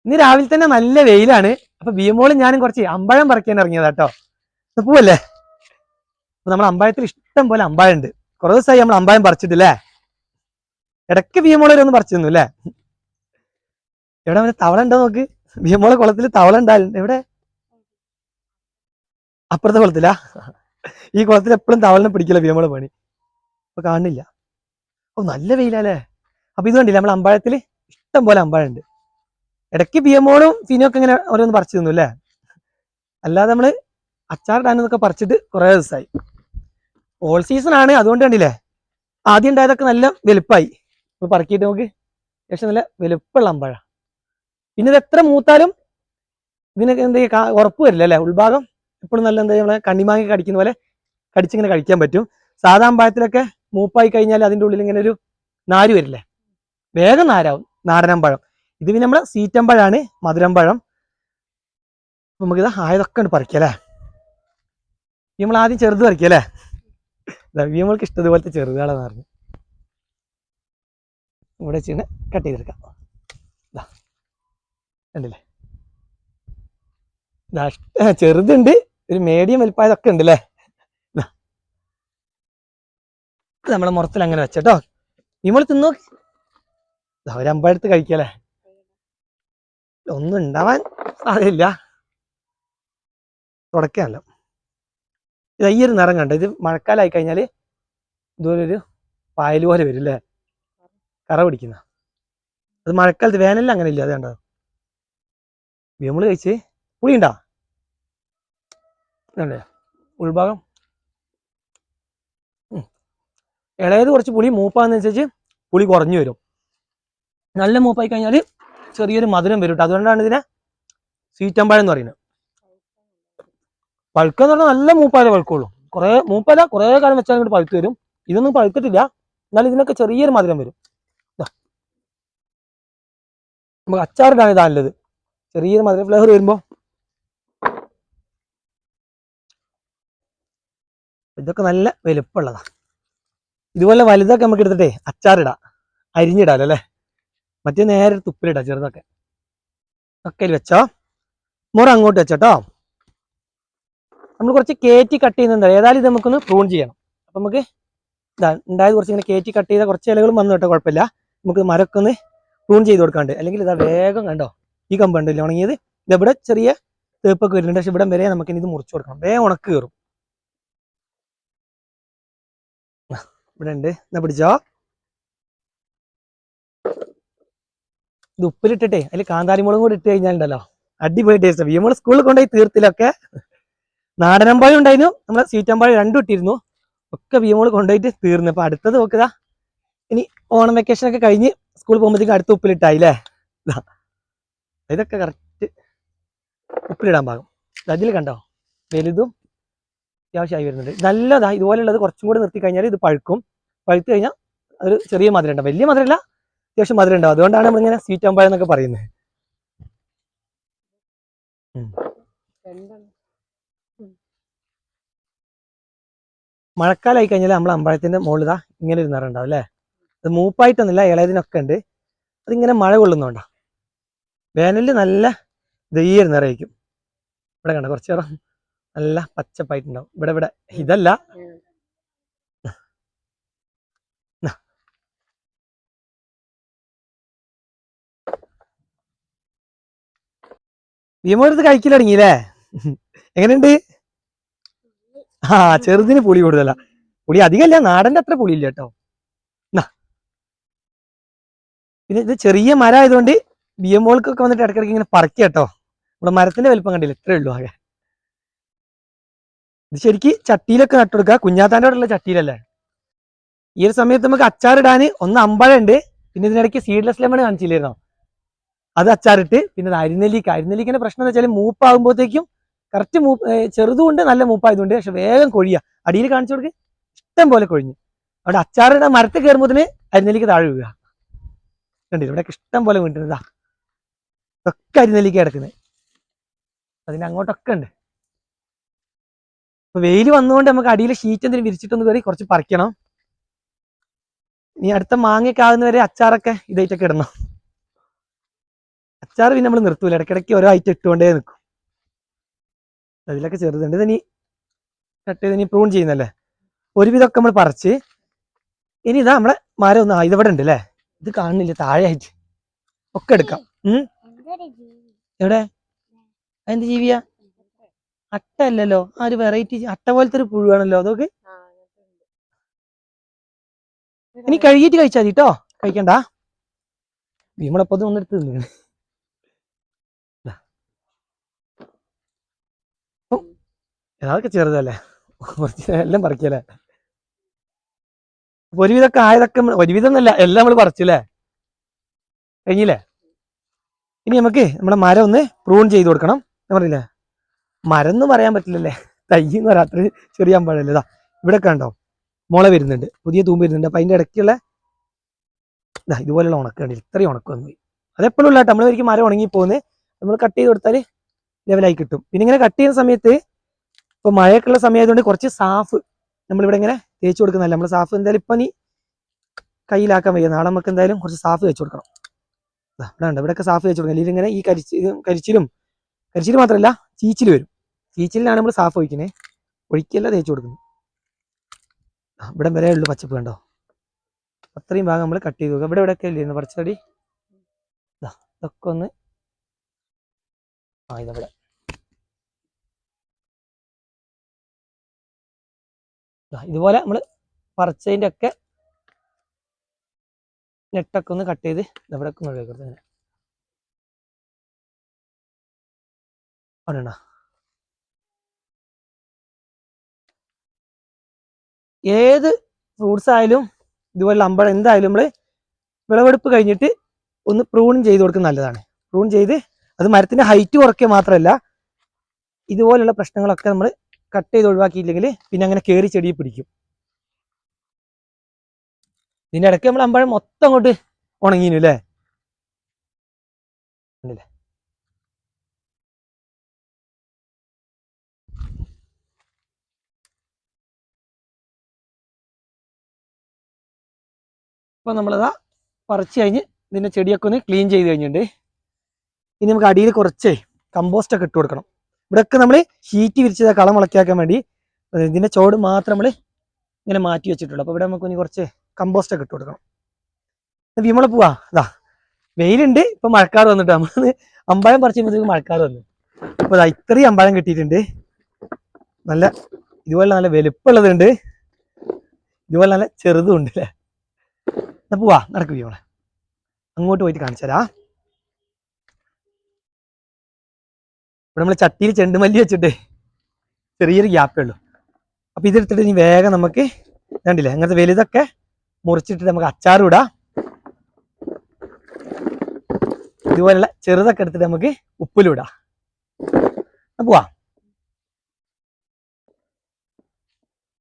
ഇന്ന് രാവിലെ തന്നെ നല്ല വെയിലാണ്. അപ്പൊ ബിയമോളും ഞാനും കുറച്ച് അമ്പഴം പറിക്കാൻ ഇറങ്ങിയതാ കേട്ടോ. പോവല്ലേ? അപ്പൊ നമ്മൾ അമ്പഴത്തിൽ ഇഷ്ടം പോലെ അമ്പഴം ഉണ്ട്. കുറെ ദിവസമായി നമ്മൾ അമ്പഴം പറിച്ചിട്ടില്ലേ. ഇടയ്ക്ക് ബിയമോളെ ഒന്ന് പറിച്ചു തന്നു അല്ലേ. എവിടെ അവന് തവള ഉണ്ടോ നോക്ക്. ബിയമോളെ കുളത്തിൽ തവള ഉണ്ടാവില്ല. എവിടെ? അപ്പുറത്തെ കുളത്തിലാ. ഈ കുളത്തിൽ എപ്പോഴും തവളിനെ പിടിക്കില്ല ബിയമോളെ പണി. അപ്പൊ കാണുന്നില്ല. ഓ നല്ല വെയിലല്ലേ. അപ്പൊ ഇത് കണ്ടില്ല, നമ്മൾ അമ്പഴത്തിൽ ഇഷ്ടം പോലെ അമ്പഴം ഉണ്ട്. ഇടയ്ക്ക് ബിയമോളും ഫിനൊക്കെ ഇങ്ങനെ ഓരോന്ന് പറിച്ചു തന്നു അല്ലേ. അല്ലാതെ നമ്മള് അച്ചാറിടാനൊക്കെ പറിച്ചിട്ട് കുറെ ദിവസമായി. ഓൾ സീസൺ ആണ്, അതുകൊണ്ട് കണ്ടില്ലേ ആദ്യം ഉണ്ടായതൊക്കെ നല്ല വലുപ്പമായി. ഇപ്പൊ പറക്കിയിട്ട് നമുക്ക് പക്ഷെ നല്ല വലുപ്പമുള്ള അമ്പഴ. പിന്നെ ഇത് എത്ര മൂത്താലും ഇതിനൊക്കെ എന്താ ഉറപ്പ് വരില്ല അല്ലെ. ഉൾഭാഗം എപ്പോഴും നല്ല എന്താ നമ്മളെ കണ്ണിമാങ്ങി കടിക്കുന്ന പോലെ കടിച്ചിങ്ങനെ കഴിക്കാൻ പറ്റും. സാധാ അമ്പഴത്തിലൊക്കെ മൂപ്പായി കഴിഞ്ഞാൽ അതിൻ്റെ ഉള്ളിൽ ഇങ്ങനെ ഒരു നാര് വരില്ലേ, വേഗം നാരാവും നാടനമ്പഴം. ഇത് പിന്നെ നമ്മളെ സീറ്റമ്പഴാണ്, മധുരമ്പഴം. നമുക്കിത് ആയതൊക്കെ ഉണ്ട് പറിക്കല്ലേ. നമ്മൾ ആദ്യം ചെറുത് പറിക്കല്ലേ. നമ്മൾക്ക് ഇഷ്ടതുപോലത്തെ ചെറുതാളെന്ന് പറഞ്ഞു ഇവിടെ വെച്ച് കട്ട് ചെയ്തെടുക്കാം. കണ്ടില്ലേ, ചെറുതുണ്ട്, ഒരു മീഡിയം വലുപ്പമായതൊക്കെ ഉണ്ട് അല്ലേ. നമ്മളെ മുറത്തിൽ അങ്ങനെ വെച്ചോ. നമ്മൾ തിന്നോ. ഒരമ്പഴത്ത് കഴിക്കല്ലേ. ഒന്നും ഉണ്ടാവാൻ സാധ്യതയില്ല, തുടക്കമല്ല. ഇത് ഈ ഒരു നിറം കണ്ട, ഇത് മഴക്കാലമായി കഴിഞ്ഞാൽ ഇതുപോലെ ഒരു പായൽ പോലെ വരും അല്ലേ, കറ പിടിക്കുന്ന. അത് മഴക്കാലത്ത്, വേനലിൽ അങ്ങനെ ഇല്ല. അത് കണ്ടോ നമ്മൾ കഴിച്ച്. പുളി ഉണ്ടാ അല്ലേ ഉൾഭാഗം. ഇളയത് കുറച്ച് പുളി, മൂപ്പാന്നനുസരിച്ച് പുളി കുറഞ്ഞു വരും. നല്ല മൂപ്പായി കഴിഞ്ഞാൽ ചെറിയൊരു മധുരം വരും കേട്ടോ. അതുകൊണ്ടാണ് ഇതിനെ സീറ്റമ്പഴം എന്ന് പറയുന്നത്. പഴുക്കെന്ന് പറഞ്ഞാൽ നല്ല മൂപ്പായാലേ പഴുക്കുള്ളൂ. കുറെ മൂപ്പല കുറെ കാലം വെച്ചാൽ ഇങ്ങോട്ട് പഴുത്ത് വരും. ഇതൊന്നും പഴുത്തിട്ടില്ല, എന്നാലും ഇതിനൊക്കെ ചെറിയൊരു മധുരം വരും. നമുക്ക് അച്ചാറിടാണ് ഇതാ നല്ലത്, ചെറിയൊരു മധുര ഫ്ലേവർ വരുമ്പോ. ഇതൊക്കെ നല്ല വലുപ്പമുള്ളതാ. ഇതുപോലെ വലുതൊക്കെ നമുക്ക് എടുത്തിട്ടേ അച്ചാറിടാം, അരിഞ്ഞിടാലോ അല്ലേ. മറ്റേ നേരെ തുപ്പിലിടാം ചെറുതൊക്കെ. ഒക്കെ വെച്ചോ, മുറ അങ്ങോട്ട് വെച്ചോട്ടോ. നമ്മൾ കുറച്ച് കയറ്റി കട്ട് ചെയ്യുന്നുണ്ട്. ഏതായാലും ഇത് നമുക്കൊന്ന് പ്രൂൺ ചെയ്യണം. അപ്പൊ നമുക്ക് ഇതാ ഉണ്ടായത് കുറച്ച് ഇങ്ങനെ കയറ്റി കട്ട് ചെയ്ത കുറച്ച് ഇലകളും വന്നു കേട്ടോ, കുഴപ്പമില്ല. നമുക്ക് മരമൊക്കെ ഒന്ന് പ്രൂൺ ചെയ്ത് കൊടുക്കാണ്ട്. അല്ലെങ്കിൽ ഇതാ വേഗം കണ്ടോ ഈ കമ്പുണ്ടല്ലോ ഉണങ്ങിയത്. ഇതെവിടെ ചെറിയ തേപ്പൊക്കെ വരുന്നുണ്ട്, പക്ഷെ ഇവിടെ വരെ നമുക്ക് ഇത് മുറിച്ചു കൊടുക്കണം, വേഗം ഉണക്ക് കയറും. ഇവിടെ ഉണ്ട്, എന്നാ പിടിച്ചോ. ഇത് ഉപ്പിലിട്ടിട്ടേ അതിൽ കാന്താരിമുളകും കൂടി ഇട്ട് കഴിഞ്ഞാലുണ്ടല്ലോ അടിപൊളി ടേസ്റ്റ്. നമ്മൾ സ്കൂളിൽ കൊണ്ടുപോയി തീർത്തിലൊക്കെ നാടനമ്പായും ഉണ്ടായിരുന്നു, നമ്മളെ സീറ്റമ്പായും രണ്ടും ഇട്ടിരുന്നു. ഒക്കെ ബിയമോൾ കൊണ്ടുപോയിട്ട് തീർന്നു. അപ്പൊ അടുത്തത് നോക്കുക, ഇനി ഓണം വെക്കേഷൻ ഒക്കെ കഴിഞ്ഞ് സ്കൂളിൽ പോകുമ്പോഴത്തേക്കും അടുത്ത ഉപ്പിലിട്ടായില്ലേ. ഇതൊക്കെ കറക്റ്റ് ഉപ്പിലിടാൻ പാകം. അതിൽ കണ്ടോ വലുതും അത്യാവശ്യമായി വരുന്നുണ്ട്. നല്ലതാ. ഇതുപോലെയുള്ളത് കുറച്ചും കൂടി നിർത്തി കഴിഞ്ഞാൽ ഇത് പഴുക്കും. പഴുത്ത് കഴിഞ്ഞാൽ ഒരു ചെറിയ മധുരം ഉണ്ടാവും, വലിയ മധുരമല്ല, അത്യാവശ്യം മധുരം ഉണ്ടാവും. അതുകൊണ്ടാണ് നമ്മളിങ്ങനെ സീറ്റമ്പായം എന്നൊക്കെ പറയുന്നത്. മഴക്കാലമായി കഴിഞ്ഞാൽ നമ്മൾ അമ്പഴത്തിന്റെ മുകളിൽ ഇതാ ഇങ്ങനെ ഒരു നിറം ഉണ്ടാവും അല്ലേ. അത് മൂപ്പായിട്ടൊന്നുമില്ല, ഇളയതിനൊക്കെ ഉണ്ട്. അതിങ്ങനെ മഴ കൊള്ളുന്നുണ്ടോ. വേനലിൽ നല്ല ഈ ഒരു നിറമായിരിക്കും. ഇവിടെ കണ്ട കുറച്ച് നേരം നല്ല പച്ചപ്പായിട്ടുണ്ടാവും. ഇവിടെ ഇവിടെ ഇതല്ല. ഭീമോടുത്ത് കഴിക്കൽ തുടങ്ങിയില്ലേ. എങ്ങനെയുണ്ട്? ആ ചെറുതിന് പുളി കൂടുതലാ. പുളി അധികമല്ല, നാടന്റെ അത്ര പുളിയില്ല കേട്ടോ. പിന്നെ ഇത് ചെറിയ മരം ആയതുകൊണ്ട് ബിയമോൾക്കൊക്കെ വന്നിട്ട് ഇടയ്ക്കിടയ്ക്ക് ഇങ്ങനെ പറിക്കുക കേട്ടോ. നമ്മുടെ മരത്തിന്റെ വലിപ്പം കണ്ടില്ല, ഇത്രേ ഉള്ളൂ ആകെ. ഇത് ശരിക്ക് ചട്ടിയിലൊക്കെ നട്ടുകൊടുക്കുക, കുഞ്ഞാത്താൻ്റെ ഉള്ള ചട്ടിയിലല്ലേ. ഈ ഒരു സമയത്ത് നമുക്ക് അച്ചാറിടാൻ ഒന്ന് അമ്പഴം ഉണ്ട്, പിന്നെ ഇതിനിടയ്ക്ക് സീഡ്ലെസ് ലെമൺ കാണിച്ചില്ലായിരുന്നോ, അത് അച്ചാറിട്ട്. പിന്നെ അരിനെല്ലിക്കന്റെ പ്രശ്നം എന്ന് വെച്ചാൽ മൂപ്പാകുമ്പോഴത്തേക്കും കറക്റ്റ് ചെറുതുകൊണ്ട് നല്ല മൂപ്പായതുകൊണ്ട്, പക്ഷെ വേഗം കൊഴിയ. അടിയിൽ കാണിച്ചു കൊടുക്ക്, ഇഷ്ടം പോലെ കൊഴിഞ്ഞു. അവിടെ അച്ചാറിടാൻ മരത്തിൽ കയറുമ്പോഴത്തേന് അരിനെല്ലിക്ക താഴെ വീഴുക. കണ്ടില്ല ഇവിടെ ഇഷ്ടം പോലെ വീണ്ടുന്നതാ. ഇതൊക്കെ അരിനെല്ലിക്ക കിടക്കുന്നത്, അതിന് അങ്ങോട്ടൊക്കെ ഉണ്ട്. അപ്പൊ വെയിൽ വന്നുകൊണ്ട് നമുക്ക് അടിയിൽ ഷീറ്റ് എന്തെങ്കിലും വിരിച്ചിട്ടൊന്ന് കയറി കുറച്ച് പറിക്കണം. ഇനി അടുത്ത മാങ്ങയൊക്കെ ആകുന്നവരെ അച്ചാറൊക്കെ ഇതായിട്ടൊക്കെ ഇടണം. അച്ചാർ പിന്നെ നമ്മൾ നിർത്തൂല, ഇടയ്ക്കിടയ്ക്ക് ഓരോ ഐറ്റം ഇട്ടുകൊണ്ടേ നിൽക്കും. അതിലൊക്കെ ചെറുതുണ്ട്. ഇതിനി കട്ട് ചെയ്ത് ഇനി പ്രൂൺ ചെയ്യുന്നല്ലേ. ഒരുവിധമൊക്കെ നമ്മൾ പറിച്ച് ഇനി ഇതാ നമ്മളെ മരം ഒന്ന് ഇതവിടെ ഉണ്ട് അല്ലേ, ഇത് കാണുന്നില്ല താഴെ ആയിട്ട് ഒക്കെ എടുക്കാം. എവിടെ എന്ത് ജീവിയാ? അട്ട അല്ലല്ലോ, ആ ഒരു വെറൈറ്റി അട്ട പോലത്തെ ഒരു പുഴുവാണല്ലോ അതൊക്കെ. ഇനി കഴുകിയിട്ട് കഴിച്ചാൽ മതി കേട്ടോ, കഴിക്കണ്ട. നമ്മളപ്പോ ഒന്നെടുത്ത് തിന്നു. അതൊക്കെ ചെറുതല്ലേ, കുറച്ച് എല്ലാം പറിക്കല്ലേ. ഒരുവിധമൊക്കെ ആയതൊക്കെ ഒരുവിധം എന്നല്ല എല്ലാം നമ്മൾ പറിച്ചില്ലേ, കഴിഞ്ഞില്ലേ. ഇനി നമുക്ക് നമ്മുടെ മരം ഒന്ന് പ്രൂൺ ചെയ്ത് കൊടുക്കണം. ഞാൻ പറഞ്ഞില്ലേ മരം എന്ന് പറയാൻ പറ്റില്ലല്ലേ, തൈ എന്ന് പറയാം, അത്ര ചെറിയ അമ്പഴല്ലേ. ഇതാ ഇവിടെ കണ്ടോ മുള വരുന്നുണ്ട്, പുതിയ തൂമ്പ് വരുന്നുണ്ട്. അപ്പൊ അതിന്റെ ഇടയ്ക്കുള്ള ഇതാ ഇതുപോലുള്ള ഉണക്കുണ്ട്, ഇത്രയും ഉണക്ക് വന്നു പോയി. അതെപ്പോഴും ഇല്ല കേട്ടോ, നമ്മൾ ഒരിക്കലും മരം ഉണങ്ങി പോകുന്നത് നമ്മൾ കട്ട് ചെയ്ത് കൊടുത്താൽ ലെവലായി കിട്ടും. പിന്നെ ഇങ്ങനെ കട്ട് ചെയ്യുന്ന സമയത്ത് ഇപ്പൊ മഴയൊക്കെയുള്ള സമയമായതുകൊണ്ട് കുറച്ച് സാഫ് നമ്മളിവിടെ ഇങ്ങനെ തേച്ച് കൊടുക്കുന്നതല്ല. നമ്മൾ സാഫ് എന്തായാലും ഇപ്പൊ നീ കയ്യിലാക്കാൻ വയ്യ, നാളെ നമുക്ക് എന്തായാലും കുറച്ച് സാഫ് തേച്ച് കൊടുക്കണം. ഇവിടെ ഉണ്ട്, ഇവിടെയൊക്കെ സാഫ് തേച്ച് കൊടുക്കണം. അല്ലെങ്കിൽ ഇങ്ങനെ ഈ കരിച്ചിൽ മാത്രമല്ല ചീച്ചിൽ വരും. ചീച്ചിലിനാണ് നമ്മൾ സാഫ് ഒഴിക്കുന്നത്, ഒഴിക്കല്ല തേച്ച് കൊടുക്കുന്നത്. ഇവിടെ വരെ ഉള്ളു പച്ചപ്പ് കണ്ടോ, അത്രയും ഭാഗം നമ്മൾ കട്ട് ചെയ്ത് ഇവിടെ ഇവിടെയൊക്കെ ഇല്ലായിരുന്നു പറിച്ചടി. ഇതൊക്കെ ഒന്ന് ഇതവിടെ ഇതുപോലെ നമ്മൾ പറിച്ചതിൻ്റെ ഒക്കെ നെട്ടൊക്കെ ഒന്ന് കട്ട് ചെയ്ത് ഇവിടെ ഒഴിവാക്കുന്നത്. അങ്ങനെ അവിടെ ഏത് ഫ്രൂട്ട്സ് ആയാലും ഇതുപോലെ അമ്പഴം എന്തായാലും നമ്മൾ വിളവെടുപ്പ് കഴിഞ്ഞിട്ട് ഒന്ന് പ്രൂൺ ചെയ്ത് കൊടുക്കുന്നത് നല്ലതാണ്. പ്രൂൺ ചെയ്ത് അത് മരത്തിന്റെ ഹൈറ്റ് കുറയ്ക്കുക മാത്രമല്ല, ഇതുപോലുള്ള പ്രശ്നങ്ങളൊക്കെ നമ്മൾ കട്ട് ചെയ്ത് ഒഴിവാക്കിയില്ലെങ്കിൽ പിന്നെ അങ്ങനെ കയറി ചെടിയെ പിടിക്കും. ഇതിന്റെ ഇടയ്ക്ക് നമ്മൾ അമ്പഴം മൊത്തം അങ്ങോട്ട് ഉണങ്ങിനു അല്ലേ. അപ്പൊ നമ്മളിതാ പറിച്ച് കഴിഞ്ഞ് ഇതിന്റെ ചെടിയൊക്കെ ഒന്ന് ക്ലീൻ ചെയ്ത് കഴിഞ്ഞിട്ടുണ്ട്. ഇനി നമുക്ക് അടിയിൽ കുറച്ച് കമ്പോസ്റ്റ് ഒക്കെ ഇട്ട് കൊടുക്കണം. ഇവിടെയൊക്കെ നമ്മൾ ഷീറ്റ് വിരിച്ചത് കളം മുളയ്ക്കാക്കാൻ വേണ്ടി ഇതിന്റെ ചോട് മാത്രം നമ്മൾ ഇങ്ങനെ മാറ്റി വെച്ചിട്ടുള്ളൂ. അപ്പൊ ഇവിടെ നമുക്ക് ഇനി കുറച്ച് കമ്പോസ്റ്റ് ഒക്കെ ഇട്ട് കൊടുക്കണം. വിമള പോവാ ഇതാ വെയിലുണ്ട്, ഇപ്പൊ മഴക്കാർ വന്നിട്ട് നമ്മൾ അമ്പഴം പറിച്ചുമ്പോഴത്തേക്ക് മഴക്കാർ വന്നു. അപ്പൊ ഇതാ ഇത്രയും അമ്പഴം കിട്ടിയിട്ടുണ്ട്. നല്ല ഇതുപോലെ നല്ല വലുപ്പമുള്ളതുണ്ട്, ഇതുപോലെ നല്ല ചെറുതും ഉണ്ട് അല്ലേ. പോവാ നടക്ക് വിമളെ, അങ്ങോട്ട് പോയിട്ട് കാണിച്ചു തരാ. ഇവിടെ നമ്മൾ ചട്ടിയിൽ ചെണ്ടുമല്ലി വെച്ചിട്ട് ചെറിയൊരു ഗ്യാപ്പേ ഉള്ളൂ. അപ്പൊ ഇതെടുത്തിട്ട് ഇനി വേഗം നമുക്ക് കണ്ടില്ലേ അങ്ങനത്തെ വലുതൊക്കെ മുറിച്ചിട്ട് നമുക്ക് അച്ചാറും ഇടാം. ഇതുപോലുള്ള ചെറുതൊക്കെ എടുത്തിട്ട് നമുക്ക് ഉപ്പിലും ഇടാം. പോവാ.